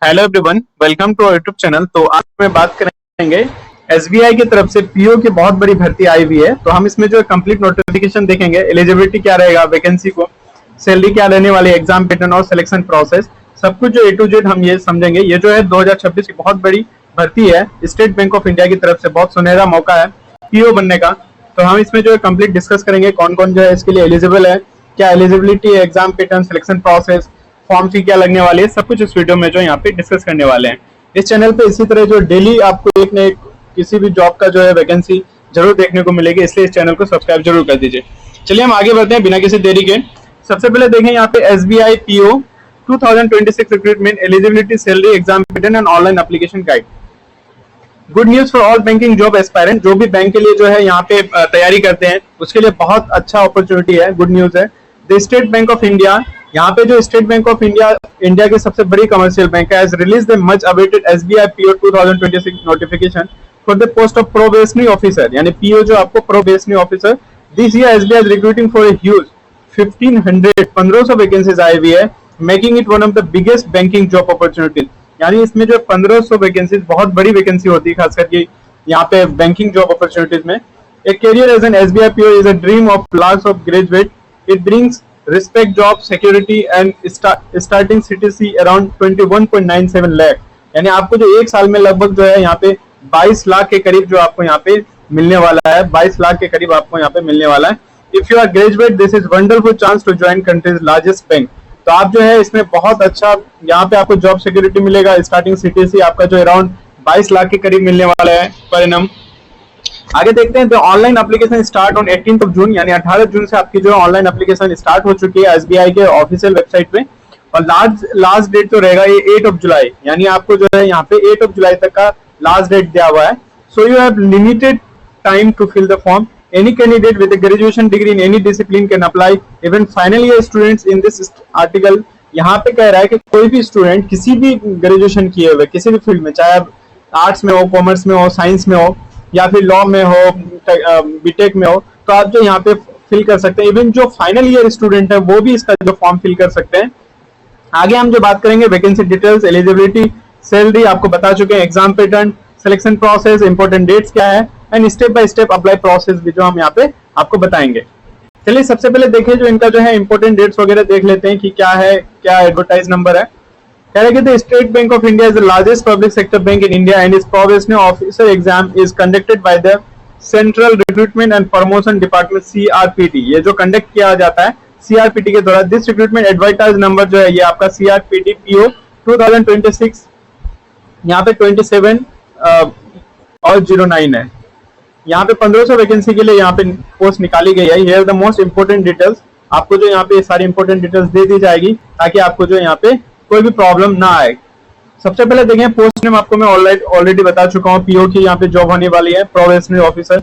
Hello everyone, welcome to YouTube channel. तो आज मैं बात करेंगे एसबीआई की तरफ से पीओ की बहुत बड़ी भर्ती आई हुई है। तो हम इसमें जो कंप्लीट नोटिफिकेशन देखेंगे, एलिजिबिलिटी क्या रहेगा, वैकेंसी को, सैलरी क्या रहने वाली, एग्जाम पैटर्न और सिलेक्शन प्रोसेस, सब कुछ जो ए टू जेड हम ये समझेंगे। ये जो है 2026 की बहुत बड़ी भर्ती है। स्टेट बैंक ऑफ इंडिया की तरफ से बहुत सुनहरा मौका है पीओ बनने का। तो हम इसमें जो है कंप्लीट डिस्कस करेंगे कौन कौन जो है इसके लिए एलिजिबल है, क्या एलिजिबिलिटी है, exam pattern, selection process, form fee क्या लगने वाली है, सब कुछ इस वीडियो में जो यहाँ पे डिस्कस करने वाले हैं। इस चैनल पे इसी तरह जो डेली आपको एक न एक किसी भी जॉब का जो है वैकेंसी जरूर देखने को मिलेगी, इसलिए इस चैनल को सब्सक्राइब जरूर कर दीजिए। चलिए हम आगे बढ़ते हैं बिना किसी देरी के। सबसे पहले देखें यहाँ पे SBI PO 2026 recruitment eligibility, salary, exam pattern and online application guide. Good news for all banking job aspirant. जो भी बैंक के लिए जो है यहाँ पे तैयारी करते हैं उसके लिए बहुत अच्छा अपॉर्चुनिटी है, गुड न्यूज है। The State Bank of India, यहाँ पे जो State Bank of India India की सबसे बड़ी कमर्शियल बैंक है, release the much awaited SBI PO 2026 notification for the post of probationary officer, यानी पीओ जो आपको probationary officer. This year SBI is recruiting for a huge 1500 vacancies आई हुई है, making it one of the biggest banking job opportunities. यानी इसमें जो 1500 vacancies बहुत बड़ी वैकेंसी होती है, खास करके यहाँ पे बैंकिंग जॉब अपॉर्चुनिटीज में। A career as an SBI PO is a dream of lakhs of graduate. It brings respect, job security and starting CTC around 21.97 lakh. यानी आपको जो एक साल में लगभग जो है यहाँ पे 22 लाख के करीब जो आपको यहाँ पे मिलने वाला है, 22 लाख के करीब आपको यहाँ पे मिलने वाला है। If you are graduate, this is wonderful chance to join country's largest bank. तो आप जो है इसमें बहुत अच्छा यहाँ पे आपको जॉब सिक्योरिटी मिलेगा, स्टार्टिंग सीटीसी आपका जो अराउंड 22 लाख के करीब मिलने वाला है पर एनम। आगे देखते हैं। तो ऑनलाइन एप्लीकेशन स्टार्ट ऑन 18 जून, यानी 18 जून से आपकी जो ऑनलाइन एप्लीकेशन स्टार्ट हो चुकी है एसबीआई के ऑफिशियल वेबसाइट पे। और लास्ट डेट तो रहेगा ये 8 जुलाई, यानी आपको जो है यहाँ पे 8 जुलाई तक का लास्ट डेट दिया हुआ है। So you have limited time to fill the form. Any candidate with a graduation degree in any discipline can apply. Even final year students in this article, यहाँ पे कह रहा है कि कोई भी स्टूडेंट किसी भी ग्रेजुएशन किए हुए किसी भी फील्ड में, चाहे आप आर्ट्स में हो, कॉमर्स में हो, साइंस में हो, या फिर लॉ में हो, बीटेक में हो, तो आप जो यहाँ पे फिल कर सकते हैं। इवन जो फाइनल ईयर स्टूडेंट है वो भी इसका जो फॉर्म फिल कर सकते हैं। आगे हम जो बात करेंगे वैकेंसी डिटेल्स, एलिजिबिलिटी, सैलरी आपको बता चुके हैं, exam pattern, selection process, important dates क्या है, and step by step apply process भी जो हम यहाँ पे आपको बताएंगे। चलिए सबसे पहले देखिए जो इनका जो है इंपॉर्टेंट डेट्स वगैरह देख लेते हैं कि क्या है, क्या एडवर्टाइज नंबर है। कह रहे the State Bank of India is the largest public sector bank in India and is probationary officer exam is conducted by the central recruitment and promotion department CRPT. ये जो कंडक्ट किया जाता है सीआरपीटी के द्वारा। दिस रिक्रूटमेंट एडवर्टाइज नंबर जो है ये आपका सीआरपीटी पीओ 2026 यहाँ पे 27 और 09 है। यहाँ पे 1500 वैकेंसी के लिए यहाँ पे पोस्ट निकाली गई है। Here the most important details, आपको जो यहाँ पे सारी इंपोर्टेंट डिटेल्स दे दी जाएगी ताकि आपको जो यहाँ पे कोई भी प्रॉब्लम ना आए। सबसे पहले देखें पोस्ट नेम, आपको मैं ऑलरेडी बता चुका हूँ, पीओ की यहाँ पे जॉब होने वाली है, प्रोबेशनरी ऑफिसर।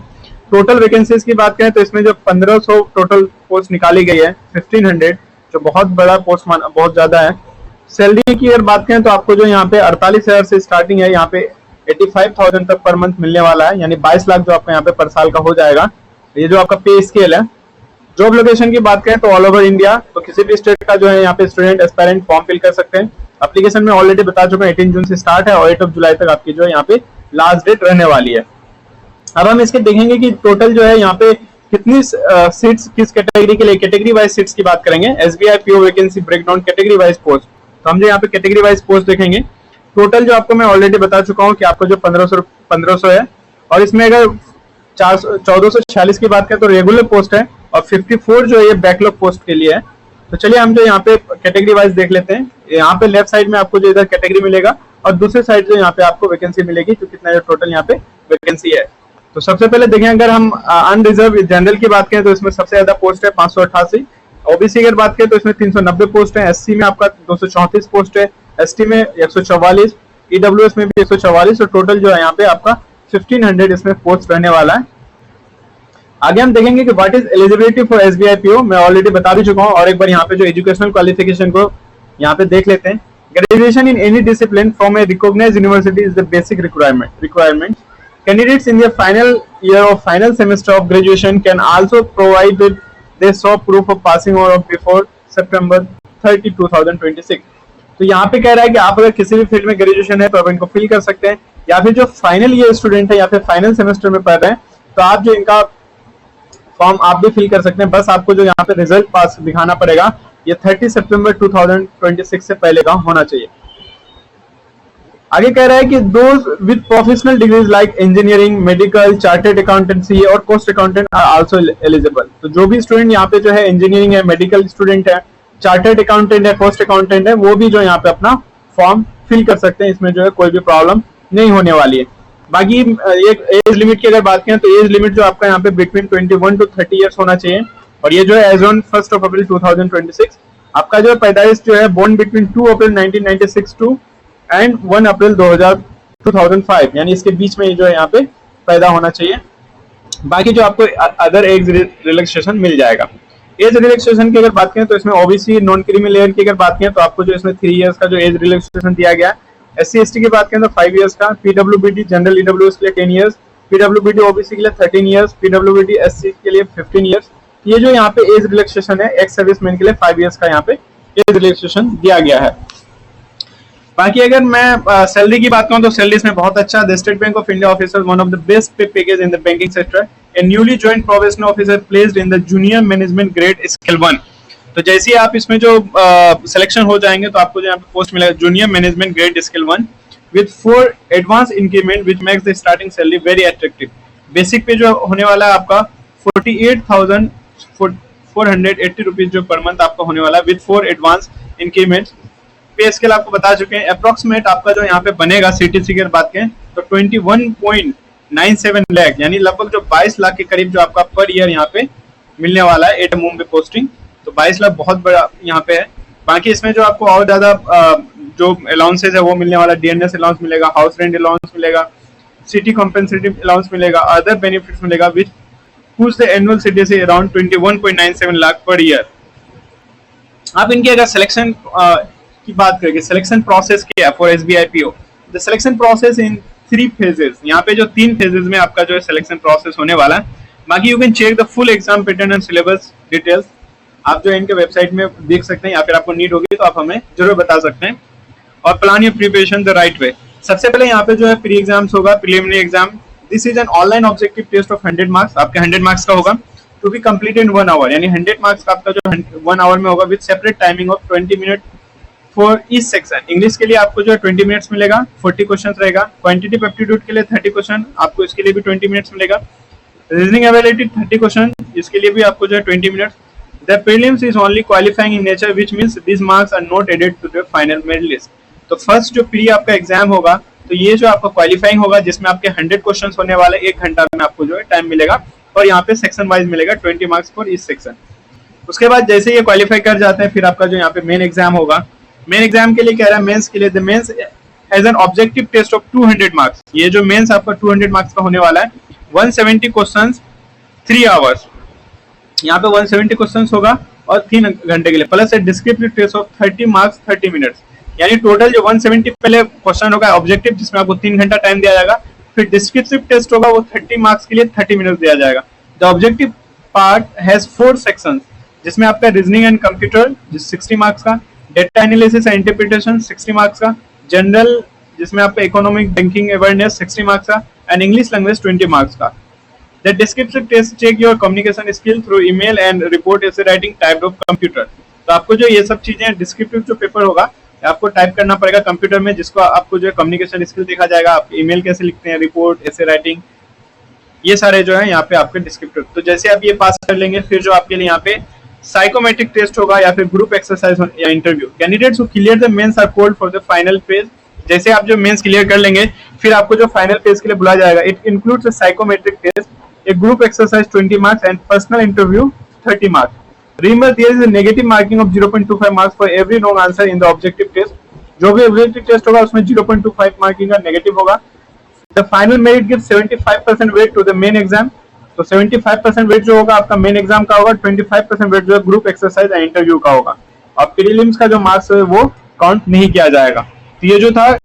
टोटल वैकेंसीज की बात करें तो इसमें जो 1500 टोटल पोस्ट निकाली गई है, 1500 जो बहुत बड़ा पोस्ट बहुत ज्यादा है। सैलरी की अगर बात करें तो आपको जो यहाँ पे 48,000 से स्टार्टिंग है, यहाँ पे 85,000 तक पर मंथ मिलने वाला है, यानी 22 लाख जो आपका यहाँ पे पर साल का हो जाएगा। ये जो आपका पे स्केल है। जॉब लोकेशन की बात करें तो ऑल ओवर इंडिया, तो किसी भी स्टेट का जो है यहाँ पे स्टूडेंट एस्पायरेंट फॉर्म फिल कर सकते हैं। एप्लीकेशन में ऑलरेडी बता चुका हूं 18 जून से स्टार्ट है और 8 जुलाई तक आपकी जो है यहाँ पे लास्ट डेट रहने वाली है। अब हम इसके देखेंगे कि टोटल जो है यहाँ पे कितनी सीट्स किस कैटेगरी के लिए, कैटेगरी वाइज सीट्स की बात करेंगे। SBI PO vacancy breakdown category wise post, तो हम जो यहाँ पे कैटेगरी वाइज पोस्ट देखेंगे। टोटल जो आपको मैं ऑलरेडी बता चुका हूँ कि आपको जो 1500 है, और इसमें अगर 1446 की बात करें तो रेगुलर पोस्ट है और 54 जो है ये बैकलॉग पोस्ट के लिए है। तो चलिए हम जो यहाँ पे कैटेगरी वाइज देख लेते हैं। यहाँ पे लेफ्ट साइड में आपको जो इधर कैटेगरी मिलेगा और दूसरे साइड जो यहाँ पे आपको वैकेंसी मिलेगी, तो कितना जो टोटल यहाँ पे वैकेंसी है। तो सबसे पहले देखें, अगर हम अनरिजर्व जनरल की बात करें तो इसमें सबसे ज्यादा पोस्ट है 588। ओबीसी की बात करें तो इसमें 390 पोस्ट है। एससी में आपका 234 पोस्ट है, एसटी में 144, ईडब्ल्यूएस में भी 144। तो टोटल जो है यहाँ पे आपका 1500 इसमें पोस्ट रहने वाला है। आगे हम देखेंगे कि what is eligibility for SBI PO, मैं ऑलरेडी बता भी चुका हूँ, और एक बार यहाँ पे जो एजुकेशनल क्वालिफिकेशन को यहाँ पे देख लेते हैं। Graduation in any discipline from a recognised university is the basic requirement. Candidates in their final year or final semester of graduation can also provide they show proof of passing or before September 30, 2026. तो यहाँ पे कह रहा है कि आप अगर किसी भी फील्ड में ग्रेजुएशन है तो आप इनको फिल कर सकते हैं, या फिर जो फाइनल ईयर स्टूडेंट है या फिर फाइनल सेमेस्टर में पढ़ रहे हैं तो आप जो इनका फॉर्म आप भी फिल कर सकते हैं। बस आपको जो यहाँ पे रिजल्ट पास दिखाना पड़ेगा, ये 30 सितंबर 2026 से पहले का होना चाहिए। आगे कह रहा है कि those with professional degrees like engineering, medical, chartered accountancy और cost accountant are also eligible. तो जो भी स्टूडेंट यहाँ पे जो है इंजीनियरिंग है, मेडिकल स्टूडेंट है, चार्टर्ड अकाउंटेंट है, कॉस्ट अकाउंटेंट है, वो भी जो यहाँ पे अपना फॉर्म फिल कर सकते हैं। इसमें जो है कोई भी प्रॉब्लम नहीं होने वाली है। बाकी एक एज लिमिट की अगर बात करें तो एज लिमिट जो आपका यहाँ पे बिटवीन 21 to 30 ईयर्स होना चाहिए, और ये जो है एज ऑन 1 अप्रैल 2026। आपका जो पैदाइश जो है born between 2 April 1996 to and 1 April 2005, यानी इसके बीच में जो है यहाँ पे पैदा होना चाहिए। बाकी जो आपको अदर एज रिलैक्सेशन मिल जाएगा। एज रिलैक्सेशन की अगर बात करें तो इसमें ओबीसी नॉन क्रीमी लेयर की अगर बात करें तो आपको जो इसमें 3 इयर्स का जो एज रिलैक्सेशन दिया गया है। SC ST की बात करें तो 5 इयर्स का, PWBD जनरल EWS के लिए 10 इयर्स, PWBD OBC के लिए 13 इयर्स, PWBD SC के लिए 15 इयर्स। ये जो यहाँ पे एज रिलैक्सेशन है एक्स सर्विसमैन के लिए 5 इयर्स का यहाँ पे एज रिलैक्सेशन दिया गया है। बाकी अगर मैं सैलरी की बात करूं तो सैलरी इसमें बहुत अच्छा। The State Bank of India officer one of the best pay package in the banking sector. A newly joined probationer officer placed in the junior management grade scale 1। तो जैसे ही आप इसमें जो सिलेक्शन हो जाएंगे तो आपको जो यहाँ पे पोस्ट मिलेगा junior management grade scale 1 with 4 advance increment which makes the starting salary very attractive। Basic पे जो होने वाला है आपका 48,480 रुपीज जो पर मंथ आपका होने वाला है विद 4 एडवांस इंक्रीमेंट्स। पे स्केल आपको बता चुके हैं। अप्रोक्सीमेट आपका जो यहाँ पे बनेगा सीटीसी की बात करें तो 21.97 लाख, यानी लगभग जो 22 लाख के करीब जो आपका पर ईयर यहाँ पे मिलने वाला है एट मुंबई पोस्टिंग। तो 22 लाख बहुत बड़ा यहाँ पे है। बाकी इसमें जो आपको और ज्यादा जो अलाउंसेज है वो मिलने वाला, डीएनएस अलाउंस मिलेगा, हाउस रेंट अलाउंस मिलेगा, सिटी कॉम्पेंसेटिव अलाउंस मिलेगा, अदर बेनिफिट्स मिलेगा which push the annual CTC around 21.97 lakh per year. आप इनके अगर सिलेक्शन की बात करेंगे, सिलेक्शन प्रोसेस क्या है for SBI PO. The selection process in 3 phases. यहाँ पे जो 3 फेजेस में आपका जो है सिलेक्शन प्रोसेस होने वाला है। बाकी you can check the full exam pattern and syllabus details. आप जो इनके वेबसाइट में देख सकते हैं, या फिर आपको नीड होगी तो आप हमें जरूर बता सकते हैं। और plan your preparation the right way. सबसे पहले यहाँ पे जो है प्री एग्जाम्स होगा, preliminary exam. This is an online objective test of 100 marks. आपके 100 मार्क्स का होगा to be completed in 1 hour, यानी 100 मार्क्स का आपका जो 1 आवर में होगा with separate timing of 20 minute for each section. English के लिए आपको जो है 20 मिनट्स मिलेगा, 40 क्वेश्चन रहेगा। क्वांटिटेटिव एप्टीट्यूड के लिए 30 क्वेश्चन, आपको इसके लिए भी 20 मिनट्स मिलेगा। रीजनिंग एबिलिटी 30 क्वेश्चन, इसके लिए भी आपको जो है 20 minutes. The prelims is only qualifying in nature, which means these marks are not added to the final merit list। तो फर्स्ट जो प्री आपका एग्जाम होगा तो ये जो आपका क्वालिफाइंग होगा जिसमें आपके 100 क्वेश्चंस होने वाले, 1 घंटा में आपको जो है टाइम मिलेगा, और यहाँ पे सेक्शन वाइज मिलेगा 20 मार्क्स फॉर इस सेक्शन। उसके बाद जैसे ये क्वालिफाई कर जाते हैं फिर आपका जो यहाँ पे मेन एग्जाम होगा। मेन एग्जाम के लिए कह रहा है मेंस के लिए the mains as an objective test of 200 marks. ये जो मेंस आपका 200 मार्क्स का होने वाला है, 170 क्वेश्चंस 3 आवर्स। यहाँ पे 170 क्वेश्चंस होगा और 3 घंटे के लिए, plus a descriptive test of 30 marks 30 minutes. यानी टोटल जो 170 पहले क्वेश्चन होगा ऑब्जेक्टिव जिसमें आपको 3 घंटा टाइम दिया जाएगा, फिर डिस्क्रिप्टिव टेस्ट होगा वो 30 मार्क्स के लिए 30 मिनट्स दिया जाएगा। The objective part has 4 sections जिसमें आपका रीजनिंग एंड कंप्यूटर 60 मार्क्स का, data analysis and interpretation 60 marks का, जनरल जिसमें आपका इकोनॉमिक बैंकिंग अवेयरनेस 60 मार्क्स का, एंड इंग्लिश लैंग्वेज 20 मार्क्स का। The descriptive test check your communication skill through email and report essay writing typed of computer। तो आपको जो ये सब चीजें डिस्क्रिप्टिव जो पेपर होगा आपको टाइप करना पड़ेगा कंप्यूटर में, जिसको आपको जो कम्युनिकेशन स्किल देखा जाएगा, आप ईमेल कैसे लिखते हैं, रिपोर्ट, एसे राइटिंग, ये सारे जो है यहाँ पे आपके डिस्क्रिप्टिव। तो जैसे आप ये पास कर लेंगे फिर जो आपके लिए यहाँ पे साइकोमेट्रिक टेस्ट होगा या फिर ग्रुप एक्सरसाइज या interview. Candidates who clear the mains are called for the final phase. जैसे आप जो मेंस क्लियर कर लेंगे फिर आपको जो फाइनल फेज के लिए बुलाया जाएगा। It includes a psychometric test, a group exercise 20 marks and personal interview 30 marks. Remember there is a negative marking of 0.25 marks for every wrong answer in the objective test। जो भी objective test होगा उसमें 0.25 marking का negative होगा। The final merit gives 75% weight to the main exam। तो 75% weight जो होगा आपका main exam का होगा, 25% weight जो है group exercise and interview का होगा, और prelims का जो marks है वो count नहीं किया जाएगा। तो ये जो था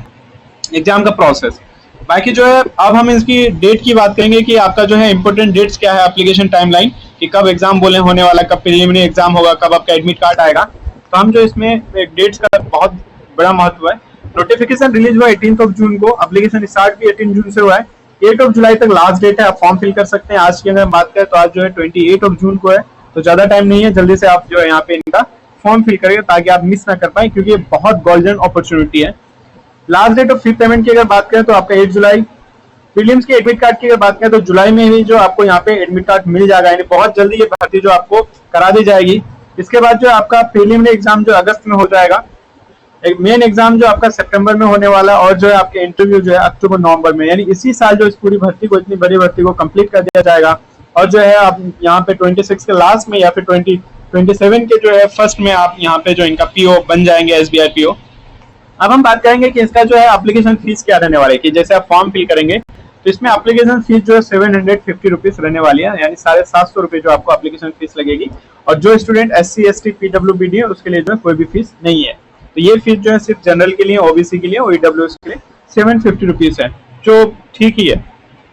एग्जाम का प्रोसेस। बाकी जो है अब हम इसकी डेट की बात करेंगे कि आपका जो है इंपॉर्टेंट डेट्स क्या है, एप्लीकेशन टाइमलाइन, कि कब एग्जाम बोले होने वाला, कब प्रीलिमिनरी एग्जाम होगा, कब आपका एडमिट कार्ड आएगा। तो हम जो इसमें डेट्स का बहुत बड़ा महत्व है। नोटिफिकेशन रिलीज हुआ 18 जून को, एप्लीकेशन स्टार्ट भी 18 जून से हुआ है। 8 जुलाई तक लास्ट डेट है, आप फॉर्म फिल कर सकते हैं। आज की अगर बात करें तो आज जो है 28 जून को है, तो ज्यादा टाइम नहीं है, जल्दी से आप जो है यहाँ पे इनका फॉर्म फिल करेंगे ताकि आप मिस ना कर पाए, क्योंकि ये बहुत गोल्डन अपॉर्चुनिटी है। Last date of fee payment की अगर बात करें तो आपका 8 जुलाई। प्रीलिम्स के एडमिट कार्ड की अगर बात करें तो जुलाई में ही जो आपको यहाँ पे एडमिट कार्ड मिल जाएगा, यानी बहुत जल्दी ये भर्ती जो आपको करा दी जाएगी। इसके बाद जो आपका प्रीलिमिनरी एग्जाम जो अगस्त में हो जाएगा, एक मेन एग्जाम जो आपका सितंबर में होने वाला है, और जो है आपके इंटरव्यू जो है अक्टूबर नवंबर में, यानी इसी साल जो इस पूरी भर्ती को, इतनी बड़ी भर्ती को कंप्लीट कर दिया जाएगा। और जो है आप यहाँ पे 26 के लास्ट में या फिर 27 के जो है फर्स्ट में आप यहाँ पे जो इनका पीओ बन जाएंगे, एसबीआई पीओ। अब हम बात करेंगे कि इसका जो है एप्लीकेशन फीस क्या रहने वाली है, कि जैसे आप फॉर्म फिल करेंगे तो इसमें एप्लीकेशन फीस जो है 750 रुपीज रहने वाली है, यानी 750 रुपए जो आपको एप्लीकेशन फीस लगेगी। और जो स्टूडेंट SC ST PWBD है उसके लिए जो है कोई भी फीस नहीं है। तो ये फीस जो है सिर्फ जनरल के लिए, OBC के लिए और EWS के लिए 750 रुपीज है, जो ठीक ही है।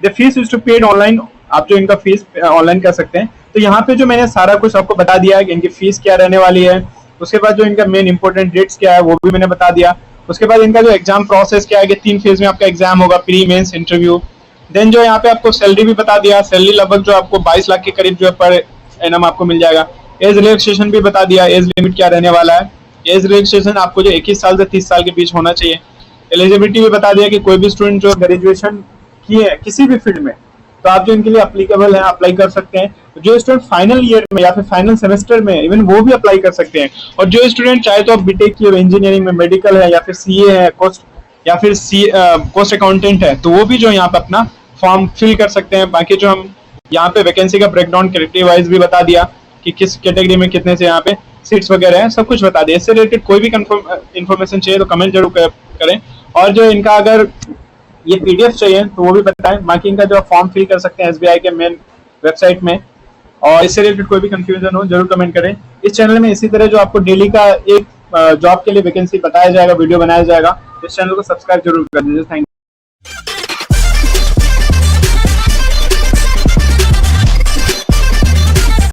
The fees is to paid online, आप जो इनका फीस ऑनलाइन कर सकते हैं। तो यहाँ पे जो मैंने सारा कुछ आपको बता दिया है कि इनकी फीस क्या रहने वाली है। उसके बाद जो इनका मेन इंपॉर्टेंट डेट्स क्या है वो भी मैंने बता दिया। उसके बाद इनका जो एग्जाम प्रोसेस क्या है कि 3 फेज में आपका एग्जाम होगा, प्री मेंस इंटरव्यू। देन जो यहाँ पे आपको सैलरी भी बता दिया, सैलरी लगभग जो आपको 22 लाख के करीब जो है पर एनम आपको मिल जाएगा। एज रिलैक्सेशन भी बता दिया, एज लिमिट क्या रहने वाला है। एज रिलैक्सेशन आपको जो 21 साल से 30 साल के बीच होना चाहिए। एलिजिबिलिटी भी बता दिया कि कोई भी स्टूडेंट जो ग्रेजुएशन किए है किसी भी फील्ड में, तो आप जो इनके लिए अप्लीकेबल है, अप्लाई कर सकते हैं। जो स्टूडेंट फाइनल ईयर में या फिर फाइनल सेमेस्टर में, इवन वो भी अप्लाई कर सकते हैं। और जो स्टूडेंट चाहे तो बीटेक की इंजीनियरिंग में, मेडिकल है या फिर CA है, कोस्ट या फिर कोस्ट अकाउंटेंट है, तो वो भी जो यहाँ पे अपना फॉर्म फिल कर सकते हैं। बाकी जो हम यहाँ पे वैकेंसी का ब्रेकडाउन कैटेगरी वाइज भी बता दिया कि किस कैटेगरी में कितने से यहाँ पे सीट्स वगैरह है, सब कुछ बता दिया। इससे रिलेटेड कोई भी इन्फॉर्मेशन चाहिए तो कमेंट जरूर करें। और जो इनका अगर ये PDF चाहिए तो वो भी बताएं। बाकी इनका जो फॉर्म फिल कर सकते हैं SBI के मेन वेबसाइट में। और इससे रिलेटेड कोई भी कंफ्यूजन हो जरूर कमेंट करें। इस चैनल में इसी तरह जो आपको डेली का एक जॉब के लिए वैकेंसी बताया जाएगा, वीडियो बनाया जाएगा। इस चैनल को सब्सक्राइब जरूर कर दीजिए। Thank you.